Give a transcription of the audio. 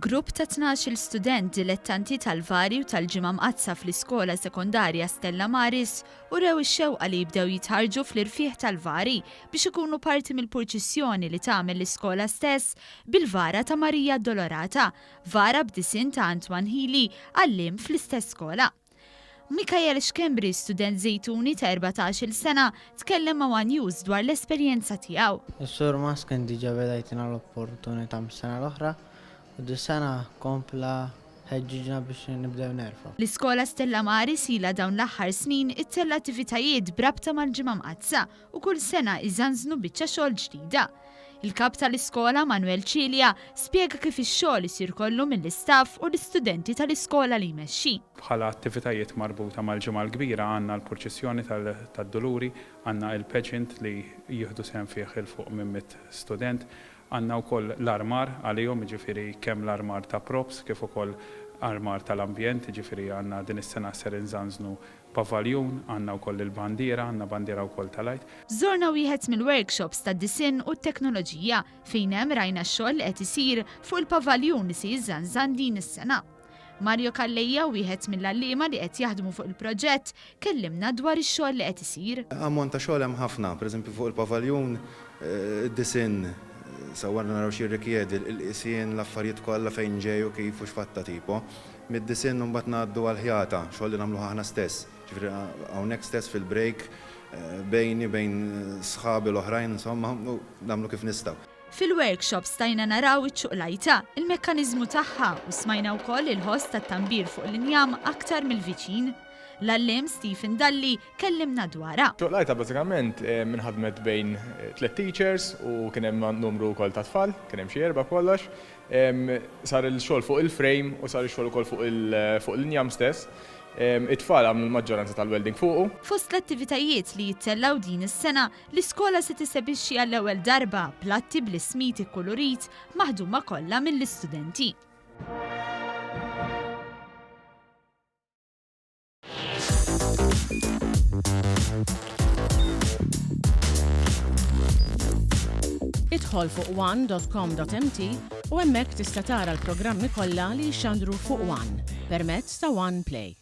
Grupp ta' 12 student dilettanti tal-vari u tal-ġimgħa mqazza fl-iskola sekondarja Stella Maris urew ix-xewqa li jibdew jitħarġu fl-irfieħ tal-vari biex ikunu parti mill-purċissjoni li tagħmel l-iskola stess bil-vara ta' Marija Addolorata, vara b'disin ta' Antwan Healy għallim fl-istess skola. Mikael Xkembri, student Zejtuni ta' 14 sena, tkellem ma' One News dwar l-esperjenza tiegħu. Is-sur Masken diġà bedajtina l-opportunità mis-sena l-oħra u dis-sena kompla ħeġġiġna biex nibdew nerfa'. L-iskola Stella Maris ilha dawn l-aħħar snin ittella attivitajiet brabta mal-ġimgħa mqazza u kull sena iżanżnu biċċa xogħol ġdida. Il-kap tal-iskola Manuel Cilja spjega kif ix-xogħol isir kollu mill-istaff u l-istudenti tal-iskola li jmexxi. Bħala attivitajiet marbuta mal-ġimgħa l-kbira għandna l-purċissjoni tad-Duluri, għandna il-pageant li jieħdu sehem fih il-fuq minn 100 student, għandna wkoll l-armar għalihom, jiġifieri kemm l-armar ta' props kif ukoll armar tal-ambjent, jiġifieri għandna din is-sena ser inżanżnu pavaljun, għandna wkoll il-bandiera, għandna bandiera wkoll tal-għajt. Żorna wieħed mill-workshops tad-disin u t-teknoloġija fejn hemm rajna x-xogħol li qed isir fuq il-pavaljun li se jiżżanżan din is-sena. Mario Kallejja, wieħed mill-għalliema li qed jaħdmu fuq il-proġett, kellimna dwar ix-xogħol li qed isir. Ammont ta' xogħol hemm ħafna, pereżempju fuq il-pavaljun, id-disin, sawarna naraw xi rikjedi l-qisien l-affarijiet kollha fejn ġej u kif u x'fatta tipo. Mid-disin mbagħad ngħaddu għall-ħjata, xogħol li nagħmluha aħna stess. Ġifieri hawnhekk stess fil-break bejni bejn sħabi l-oħrajn insomma nagħmlu kif nistgħu. Fil-workshop stajna naraw iċ-ċuqlajta, il-mekkaniżmu tagħha u smajna wkoll il-ħoss tat-tambir fuq l-injam aktar mill-viċin. L-allim Stephen Dalli kellimna dwarha. Ċuqlajta bażikament minħadmet bejn 3 teachers u kien hemm numru wkoll ta' tfal, kien hemm xi 4 kollox. Sar il-xogħol fuq il-frame u sar il-xogħol ukoll fuq l-injam stess. It-tfal għamlu l-maġġoranza tal-welding fuqu. Fost l-attivitajiet li jittellaw din is-sena, l-iskola se tisebixxi għall-ewwel darba platti bl-ismiti kolorit maħduma kollha mill-istudenti. Idħol fuq one.com.mt u hemmhekk tista' tara l-programmi kollha li jxandru fuq One permezz ta' One Play.